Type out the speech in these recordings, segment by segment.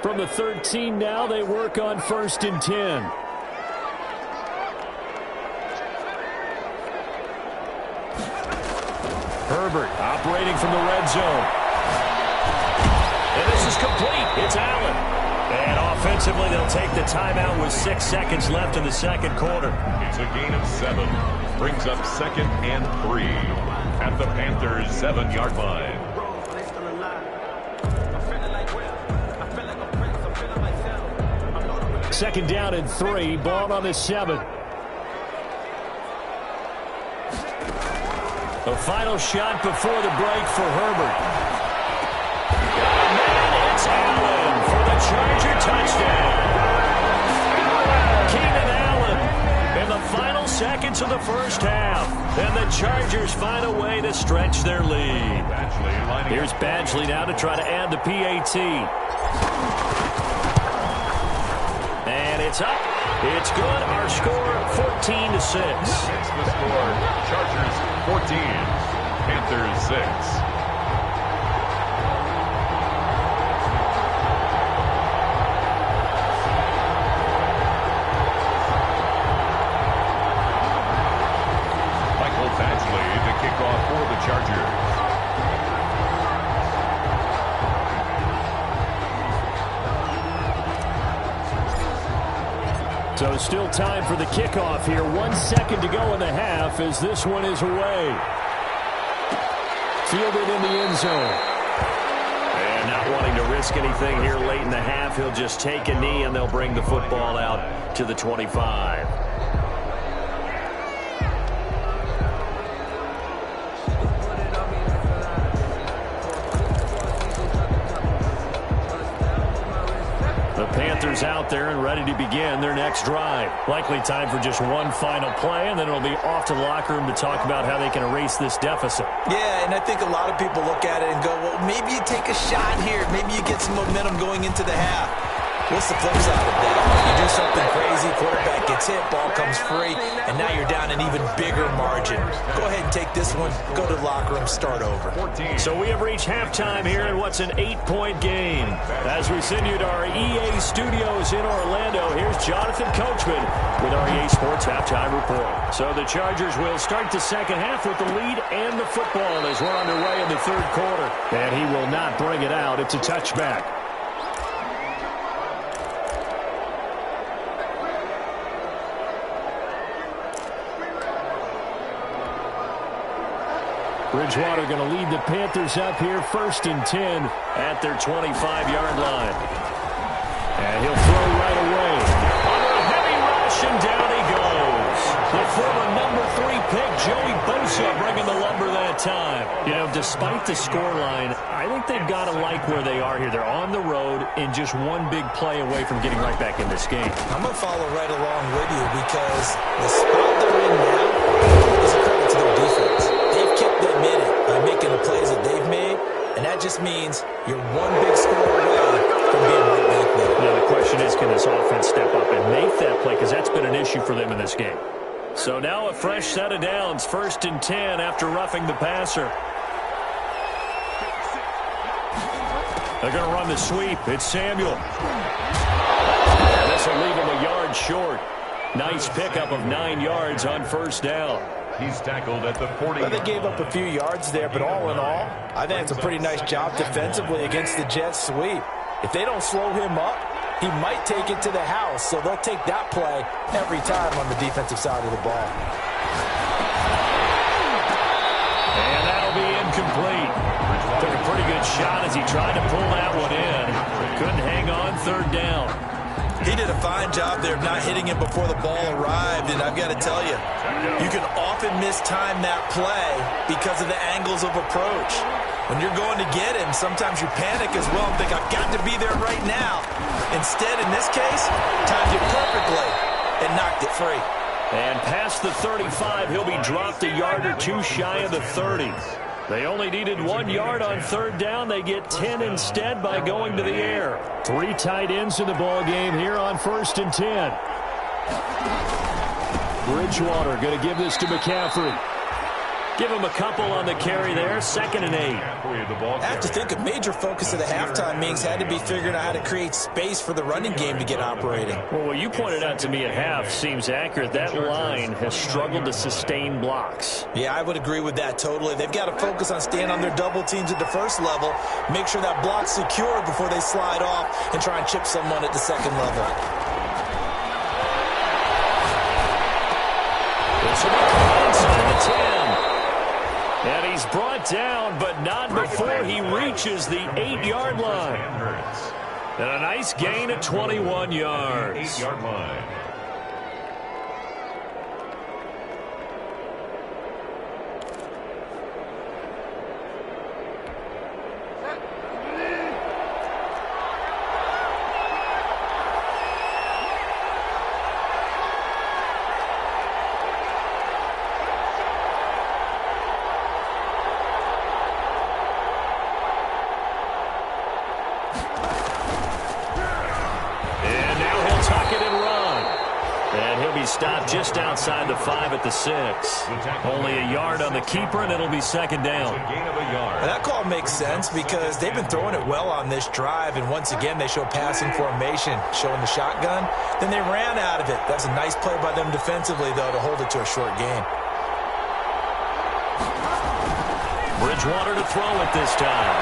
From the 13 now, they work on 1st and 10. Herbert operating from the red zone. And this is complete. It's Allen. And offensively, they'll take the timeout with 6 seconds left in the second quarter. It's a gain of 7. Brings up 2nd and 3 at the Panthers' 7-yard line. Second down and 3. Ball on the 7. The final shot before the break for Herbert. And it's Allen for the Charger touchdown. Keenan Allen in the final seconds of the first half. And the Chargers find a way to stretch their lead. Here's Badgley now to try to add the PAT. And it's up. It's good. Our score, 14-6. It's the score. Chargers 14, Panthers 6. Michael Badgley, the kickoff for the Chargers. So still time for the kickoff here. 1 second to go in the half as this one is away. Fielded in the end zone. And not wanting to risk anything here late in the half, he'll just take a knee and they'll bring the football out to the 25. Panthers out there and ready to begin their next drive. Likely time for just one final play, and then it'll be off to the locker room to talk about how they can erase this deficit. Yeah, and I think a lot of people look at it and go, well, maybe you take a shot here. Maybe you get some momentum going into the half. What's the flip side of that? You do something crazy, quarterback gets hit, ball comes free, and now you're down an even bigger margin. Go ahead and take this one, go to the locker room, start over. So we have reached halftime here in what's an 8-point game. As we send you to our EA studios in Orlando, here's Jonathan Coachman with our EA Sports Halftime Report. So the Chargers will start the second half with the lead and the football as we're underway in the third quarter. And he will not bring it out. It's a touchback. Bridgewater going to lead the Panthers up here, 1st and 10 at their 25-yard line. And he'll throw right away. Under a heavy rush, and down he goes. The former number 3 pick, Joey Bosa, bringing the lumber that time. You know, despite the scoreline, I think they've got to like where they are here. They're on the road and just one big play away from getting right back in this game. I'm going to follow right along with you because the spot they're in now is a credit to their defense. They've kept them in it by making the plays that they've made, and that just means you're one big score away from being right back there. Now the question is, can this offense step up and make that play? Because that's been an issue for them in this game. So now a fresh set of downs, 1st and 10 after roughing the passer. They're going to run the sweep. It's Samuel. And this will leave him a yard short. Nice pickup of 9 yards on 1st down. He's tackled at the 40. Well, they gave up a few yards there, but all in all, I think it's a pretty nice job defensively against the Jets sweep. If they don't slow him up, he might take it to the house, so they'll take that play every time on the defensive side of the ball. And that'll be incomplete. Took a pretty good shot as he tried to pull that one in. Couldn't hang on 3rd down. He did a fine job there of not hitting him before the ball arrived, and I've got to tell you, you can often mistime that play because of the angles of approach. When you're going to get him, sometimes you panic as well and think, I've got to be there right now. Instead, in this case, timed it perfectly and knocked it free. And past the 35, he'll be dropped a yard or 2 shy of the 30. They only needed 1 yard on 3rd down. They get 10 instead by going to the air. 3 tight ends in the ball game here on 1st and 10. Bridgewater going to give this to McCaffrey. Give him a couple on the carry there, 2nd and 8. I have to think a major focus of the halftime meetings had to be figuring out how to create space for the running game to get operating. Well, what you pointed out to me at half seems accurate. That line has struggled to sustain blocks. Yeah, I would agree with that totally. They've got to focus on staying on their double teams at the first level, make sure that block's secure before they slide off and try and chip someone at the second level. This will be caught inside the 10. And he's brought down, but not before he reaches the 8-yard line. And a nice gain of 21 yards. 8-yard line. Stopped just outside the 5 at the 6. Only a yard on the keeper, and it'll be 2nd down. That call makes sense because they've been throwing it well on this drive, and once again they show passing formation, showing the shotgun. Then they ran out of it. That's a nice play by them defensively, though, to hold it to a short gain. Bridgewater to throw it this time.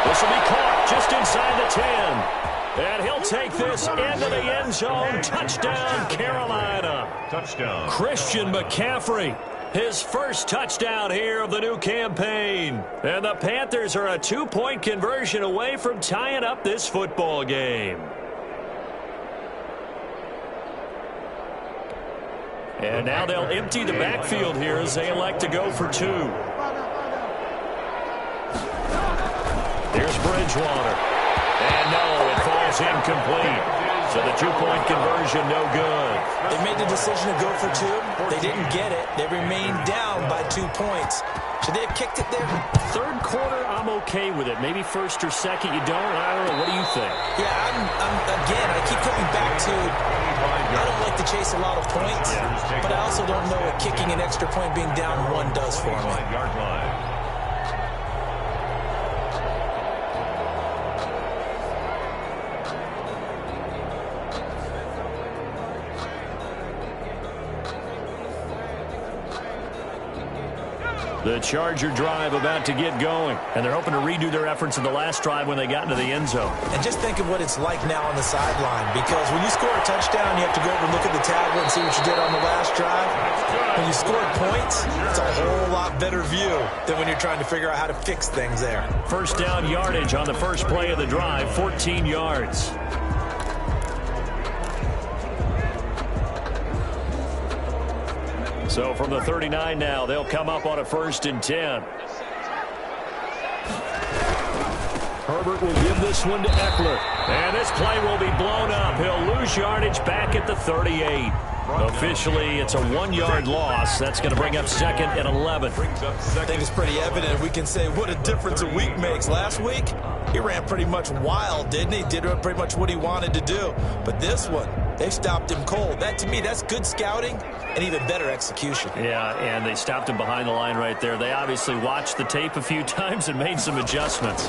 This will be caught just inside the 10. And he'll take this into the end zone. Touchdown, Carolina. Touchdown. Christian McCaffrey, his first touchdown here of the new campaign. And the Panthers are a 2-point conversion away from tying up this football game. And now they'll empty the backfield here as they elect to go for 2. Here's Bridgewater. And no, it falls incomplete. So the 2-point conversion, no good. They made the decision to go for 2. They didn't get it. They remained down by 2 points. Should they have kicked it there? Third quarter, I'm okay with it. Maybe first or second, you don't. I don't know. What do you think? Yeah, again, I keep coming back to I don't like to chase a lot of points, but I also don't know what kicking an extra point being down 1 does for me. The Charger drive about to get going, and they're hoping to redo their efforts in the last drive when they got into the end zone. And just think of what it's like now on the sideline, because when you score a touchdown, you have to go over and look at the tablet and see what you did on the last drive. When you scored points, it's a whole lot better view than when you're trying to figure out how to fix things there. First down yardage on the first play of the drive, 14 yards. So from the 39 now, they'll come up on a 1st and 10. Herbert will give this one to Eckler. And this play will be blown up. He'll lose yardage back at the 38. Officially, it's a 1-yard loss. That's going to bring up 2nd and 11. I think it's pretty evident. We can say what a difference a week makes. Last week, he ran pretty much wild, didn't he? Did pretty much what he wanted to do. But this one, they stopped him cold. That, to me, that's good scouting and even better execution. Yeah, and they stopped him behind the line right there. They obviously watched the tape a few times and made some adjustments.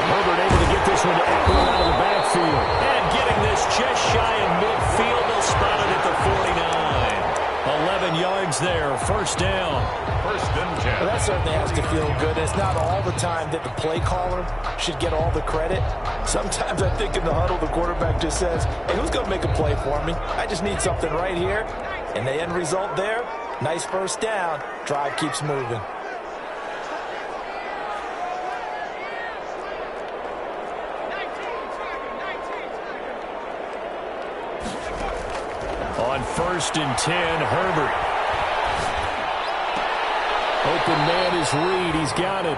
Herbert able to get this one to Eckler out of the backfield. And getting this just shy of midfield. They'll spot it at the 49. 11 yards there. First down. 1st and 10. Well, that certainly has to feel good. It's not all the time that the play caller should get all the credit. Sometimes I think in the huddle, the quarterback just says, hey, who's going to make a play for me? I just need something right here. And the end result there, nice first down. Drive keeps moving. On 1st and 10, Herbert. Open man is Reed. He's got it.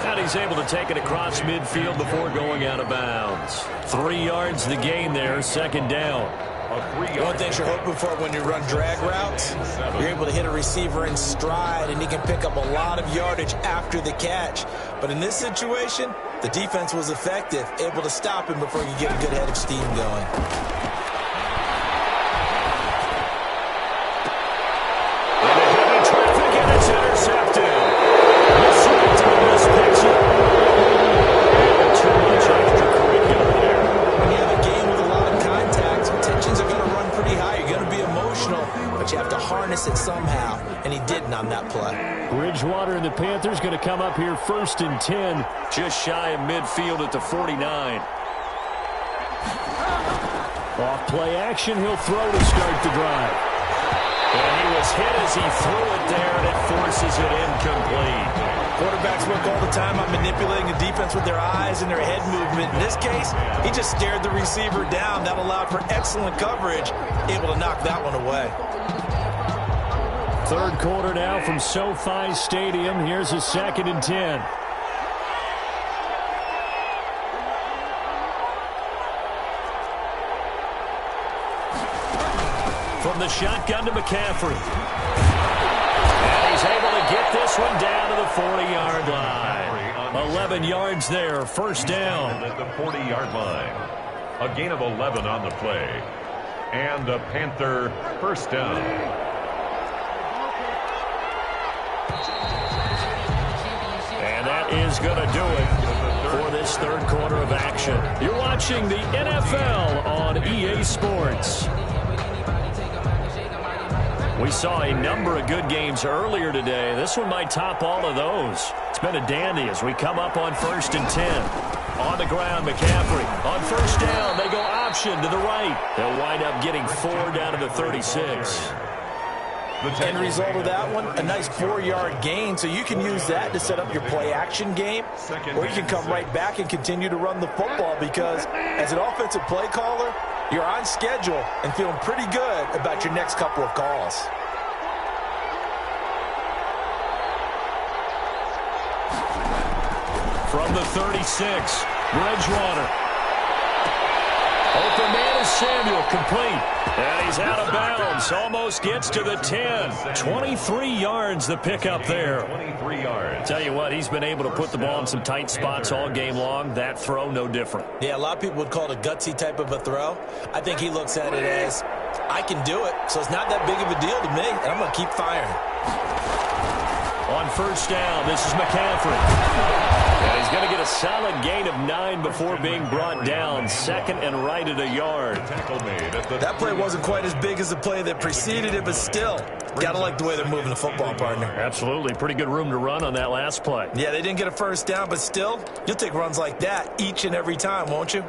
And he's able to take it across midfield before going out of bounds. 3 yards the gain there, 2nd down. One thing you're hoping for when you run drag routes, you're able to hit a receiver in stride, and he can pick up a lot of yardage after the catch. But in this situation, the defense was effective, able to stop him before you get a good head of steam going. didn't on that play. Bridgewater and the Panthers going to come up here 1st and 10. Just shy of midfield at the 49. Off play action, he'll throw to start the drive. And he was hit as he threw it there, and it forces it incomplete. Quarterbacks work all the time on manipulating the defense with their eyes and their head movement. In this case, he just stared the receiver down. That allowed for excellent coverage, able to knock that one away. 3rd quarter now from SoFi Stadium. Here's a 2nd and 10. From the shotgun to McCaffrey. And he's able to get this one down to the 40-yard line. 11 yards there, 1st down. At the 40-yard line. A gain of 11 on the play. And a Panther 1st down. And that is going to do it for this 3rd quarter of action. You're watching the NFL on EA Sports. We saw a number of good games earlier today. This one might top all of those. It's been a dandy as we come up on 1st and 10. On the ground, McCaffrey. On 1st down, they go option to the right. They'll wind up getting 4 down to the 36. The end result of that one, a nice 4-yard gain, so you can use that to set up your play-action game, or you can come right back and continue to run the football because as an offensive play caller, you're on schedule and feeling pretty good about your next couple of calls. From the 36, Bridgewater. Open man is Samuel, complete. And he's out of bounds, almost gets to the 10. 23 yards the pickup there. 23 yards. Tell you what, he's been able to put the ball in some tight spots all game long. That throw, no different. Yeah, a lot of people would call it a gutsy type of a throw. I think he looks at it as, I can do it, so it's not that big of a deal to me, and I'm going to keep firing. On 1st down, this is McCaffrey. And he's going to get a solid gain of 9 before being brought down. 2nd and right at a yard. That play wasn't quite as big as the play that preceded it, but still, got to like the way they're moving the football, partner. Absolutely. Pretty good room to run on that last play. Yeah, they didn't get a 1st down, but still, you'll take runs like that each and every time, won't you?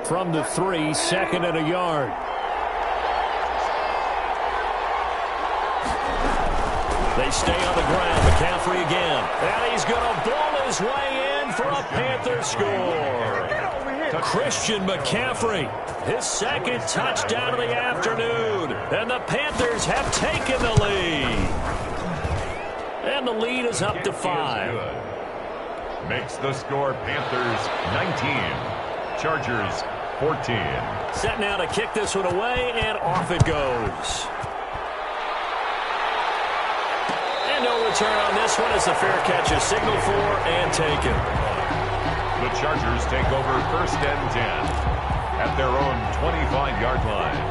From the 3, 2nd and a yard. They stay on the ground. McCaffrey again. And he's going to ball his way in for a Panther score. Christian McCaffrey, his 2nd touchdown of the afternoon. And the Panthers have taken the lead. And the lead is up to 5. Makes the score Panthers 19. Chargers 14. Set now to kick this one away, and off it goes. No return on this one as the fair catch is signaled for and taken. The Chargers take over 1st and 10 at their own 25-yard line.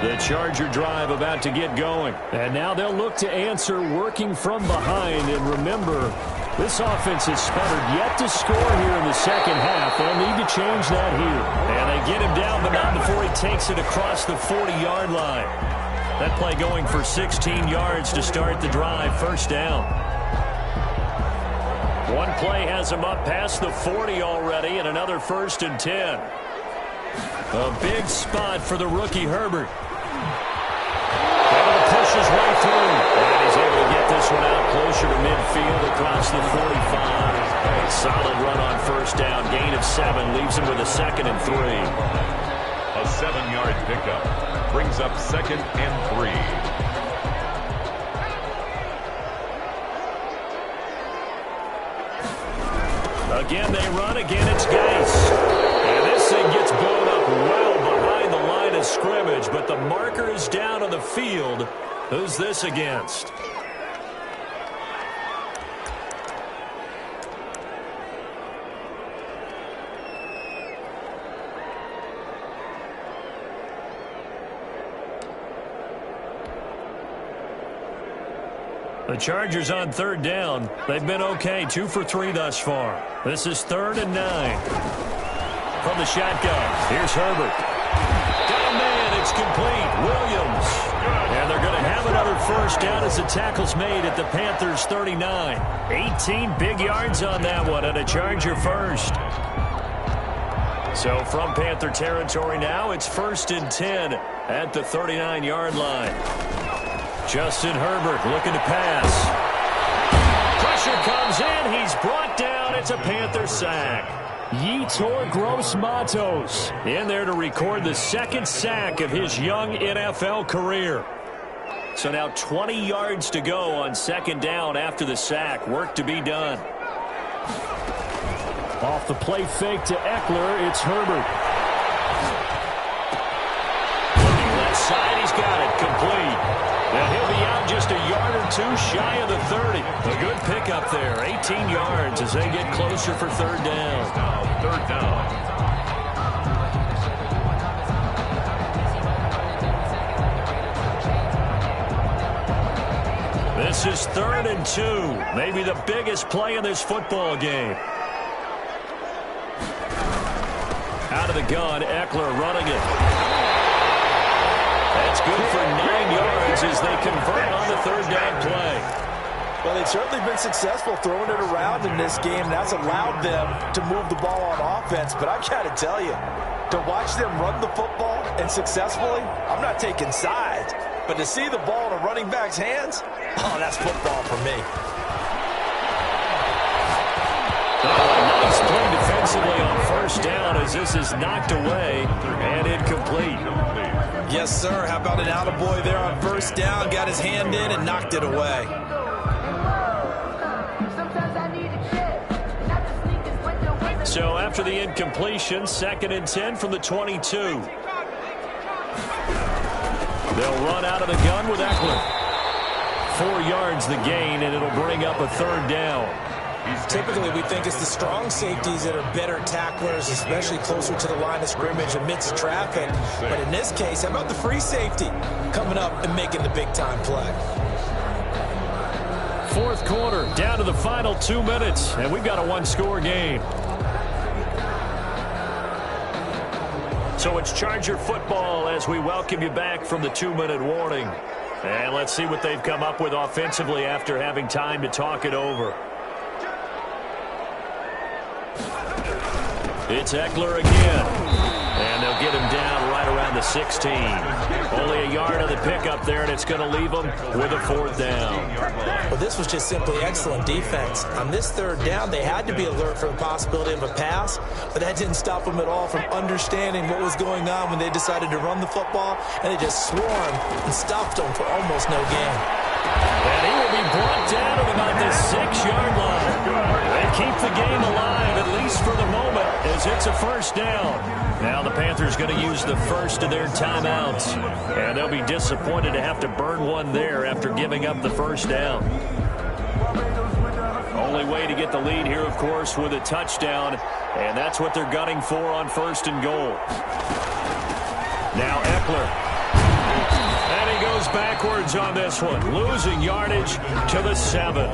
The Charger drive about to get going. And now they'll look to answer working from behind. And remember, this offense has sputtered yet to score here in the 2nd half. They'll need to change that here. And they get him down, but not before he takes it across the 40-yard line. That play going for 16 yards to start the drive. 1st down. One play has him up past the 40 already, and another 1st and 10. A big spot for the rookie Herbert. Able to push his way through. And he's able to get this one out closer to midfield across the 45. Solid run on 1st down. Gain of 7 leaves him with a 2nd and 3. A 7-yard pickup brings up 2nd and 3. Again, they run. Again, it's Geis. And this thing gets blown up well behind the line of scrimmage, but the marker is down on the field. Who's this against? The Chargers on 3rd down. They've been okay, 2 for 3 thus far. This is 3rd and 9. from the shotgun. Here's Herbert. Got a man. It's complete. Williams. And they're going to have another first down as the tackle's made at the Panthers' 39. 18 big yards on that one, and a Charger first. So from Panther territory now, it's 1st and 10 at the 39-yard line. Justin Herbert looking to pass. Pressure comes in. He's brought down. It's a Panther sack. Yetur Gross-Matos in there to record the 2nd sack of his young NFL career. So now 20 yards to go on 2nd down after the sack. Work to be done. Off the play fake to Eckler, it's Herbert. Looking left side, he's got it, complete. And he'll be out just a yard or two shy of the 30. A good pickup there, 18 yards as they get closer for 3rd down. 3rd down. This is 3rd and 2, maybe the biggest play in this football game. Out of the gun, Eckler running it. That's good for 9 yards as they convert on the 3rd down play. Well, they've certainly been successful throwing it around in this game, and that's allowed them to move the ball on offense. But I've got to tell you, to watch them run the football and successfully, I'm not taking sides. But to see the ball in a running back's hands, oh, that's football for me. Oh, nice play defensively on 1st down as this is knocked away and incomplete. Yes, sir. How about an attaboy there on 1st down? Got his hand in and knocked it away. So after the incompletion, 2nd and 10 from the 22. They'll run out of the gun with Eckler. 4 yards the gain, and it'll bring up a 3rd down. Typically, we think it's the strong safeties that are better tacklers, especially closer to the line of scrimmage amidst traffic. But in this case, how about the free safety coming up and making the big-time play? 4th quarter, down to the final 2 minutes, and we've got a 1-score game. So it's Charger football as we welcome you back from the 2-minute warning. And let's see what they've come up with offensively after having time to talk it over. It's Eckler again. And they'll get him down right around the 16. Only a yard on the pickup there, and it's going to leave them with a 4th down. Well, this was just simply excellent defense. On this 3rd down, they had to be alert for the possibility of a pass, but that didn't stop them at all from understanding what was going on when they decided to run the football, and they just swarmed and stopped them for almost no gain. And he will be brought down at about the 6-yard line. They keep the game alive, at least for the moment, as it's a 1st down. Now the Panthers going to use the first of their timeouts. And they'll be disappointed to have to burn one there after giving up the 1st down. Only way to get the lead here, of course, with a touchdown. And that's what they're gunning for on 1st and goal. Now Eckler. And he goes backwards on this one, losing yardage to the 7.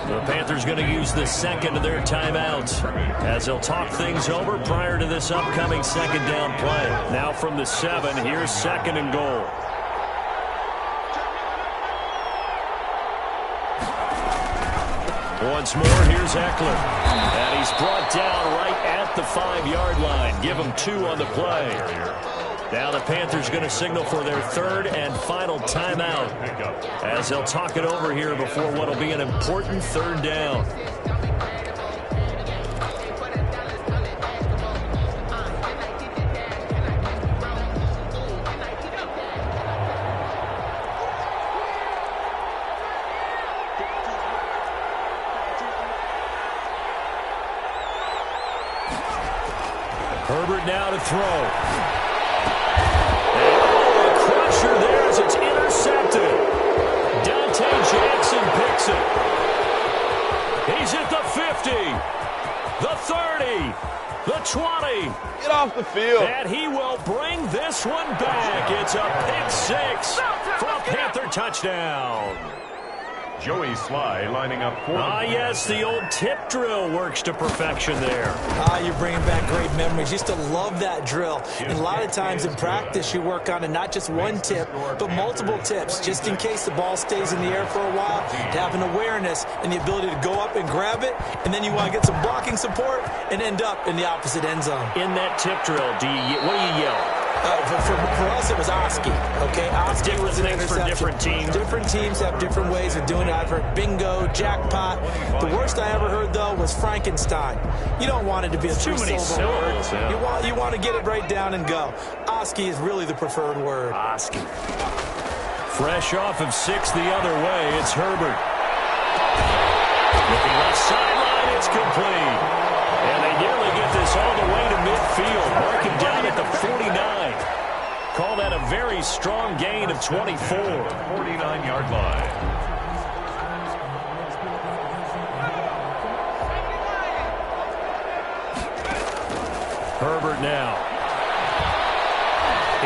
The Panthers going to use the 2nd of their timeouts as they'll talk things over prior to this upcoming 2nd down play. Now from the 7, here's 2nd and goal. Once more, here's Eckler. And he's brought down right at the 5-yard line. Give him 2 on the play. Now the Panthers going to signal for their 3rd and final timeout as they'll talk it over here before what will be an important 3rd down. Herbert now to throw. There as it's intercepted. Dante Jackson picks it. He's at the 50, the 30, the 20. Get off the field. And he will bring this one back. It's a pick 6 for a Panther touchdown. Joey Sly lining up for. Yes, the old tip drill works to perfection there. You're bringing back great memories. Used to love that drill. And a lot of times in practice, you work on it, not just one tip, but multiple tips, just in case the ball stays in the air for a while, to have an awareness and the ability to go up and grab it, and then you want to get some blocking support and end up in the opposite end zone. In that tip drill, what do you yell? For us, it was Oski. Okay, Oski was an interception. For different teams. Different teams have different ways of doing it. I've heard bingo, jackpot. The worst I ever heard, though, was Frankenstein. You don't want it to be a three-syllable word. Yeah. You want to get it right down and go. Oski is really the preferred word. Oski. Fresh off of 6 the other way, it's Herbert. Looking left sideline, it's complete. And they nearly get this all the way to midfield. Mark him down at the 49. Call that a very strong gain of 24. 49-yard line. Herbert now.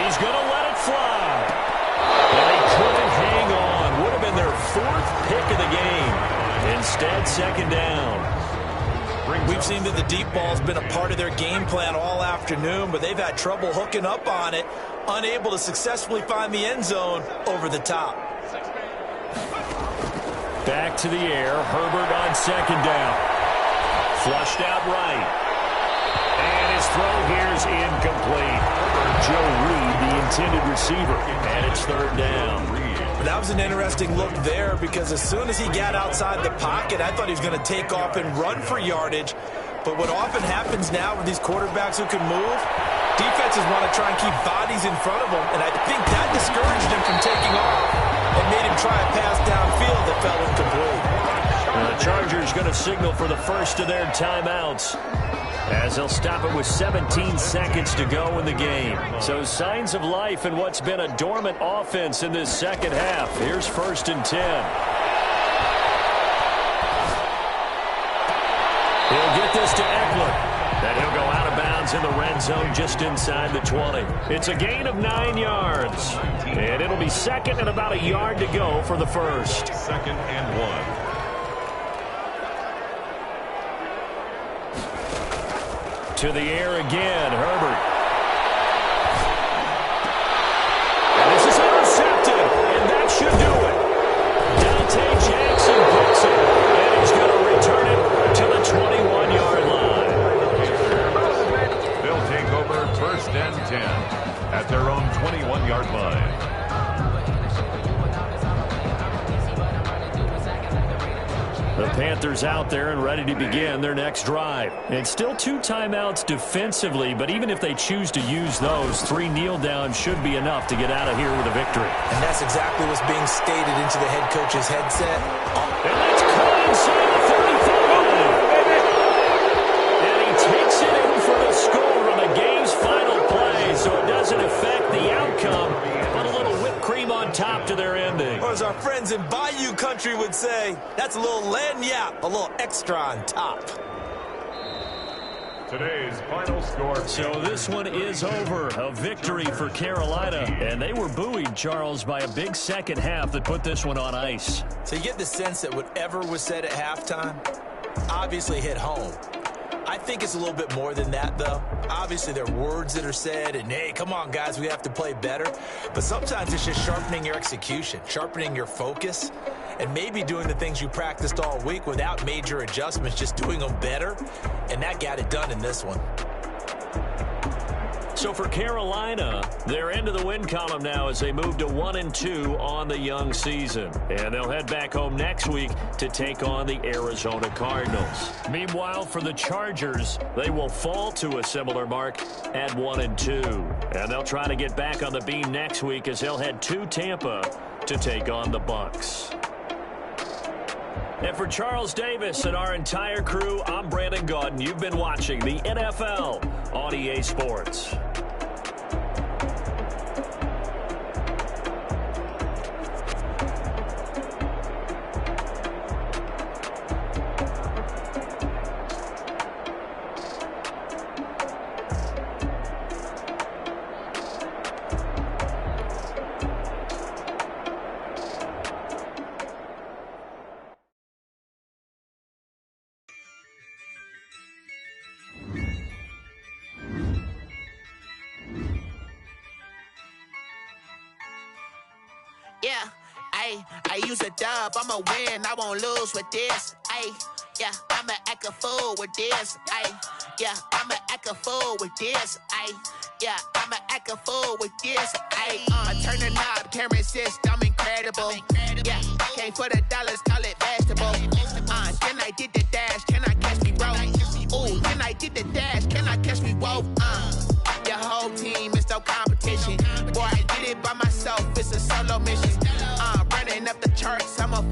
He's going to let it fly. And he couldn't hang on. Would have been their 4th pick of the game. Instead, second down. We've seen that the deep ball's been a part of their game plan all afternoon, but they've had trouble hooking up on it, unable to successfully find the end zone over the top. Back to the air. Herbert on second down. Flushed out right. And his throw here's incomplete. Joe Reed, the intended receiver. And it's third down. That was an interesting look there because as soon as he got outside the pocket, I thought he was going to take off and run for yardage. But what often happens now with these quarterbacks who can move, defenses want to try and keep bodies in front of them, and I think that discouraged him from taking off and made him try a pass downfield that fell incomplete. The Chargers going to signal for the first of their timeouts, as they'll stop it with 17 seconds to go in the game. So signs of life in what's been a dormant offense in this second half. Here's 1st and 10. He'll get this to Eckler. Then he'll go out of bounds in the red zone just inside the 20. It's a gain of 9 yards. And it'll be second and about a yard to go for the first. 2nd and 1. To the air again, Herbert. And this is intercepted, and that should do it. Dante Jackson picks it, and he's going to return it to the 21-yard line. They'll take over 1st and 10 at their own 21-yard line. The Panthers out there and ready to begin their next drive. And still 2 timeouts defensively, but even if they choose to use those, 3 kneel downs should be enough to get out of here with a victory. And that's exactly what's being stated into the head coach's headset. And that's caught inside the 35. And he takes it in for the score on the game's final play, so it doesn't affect the outcome, but a little whipped cream on top to their ending. Or as our friends in Bayou country would say, that's a little lagniappe, a little extra on top. Today's final score. So this one is over. A victory for Carolina. And they were buoyed, Charles, by a big second half that put this one on ice. So you get the sense that whatever was said at halftime obviously hit home. I think it's a little bit more than that, though. Obviously, there are words that are said, and, hey, come on, guys, we have to play better. But sometimes it's just sharpening your execution, sharpening your focus, and maybe doing the things you practiced all week without major adjustments, just doing them better. And that got it done in this one. So for Carolina, they're into the win column now as they move to 1-2 on the young season. And they'll head back home next week to take on the Arizona Cardinals. Meanwhile, for the Chargers, they will fall to a similar mark at 1-2. And they'll try to get back on the beam next week as they'll head to Tampa to take on the Bucs. And for Charles Davis and our entire crew, I'm Brandon Gaudin. You've been watching the NFL on EA Sports. Ayy, I use a dub, I'ma win, I won't lose with this. Ayy, yeah, I'ma act a fool with this. Ayy, yeah, I'ma act a fool with this. Ayy, yeah, I'ma act a fool with this. Ayy, I turn the knob, can't resist, I'm incredible. Yeah, came for the dollars, call it vegetable. Then I did the dash, can I catch me, bro? Ooh, then I did the dash, can I catch me, whoa? Your whole team is no competition. Boy, I did it by myself, it's a solo mission. Running up the charts, I'm a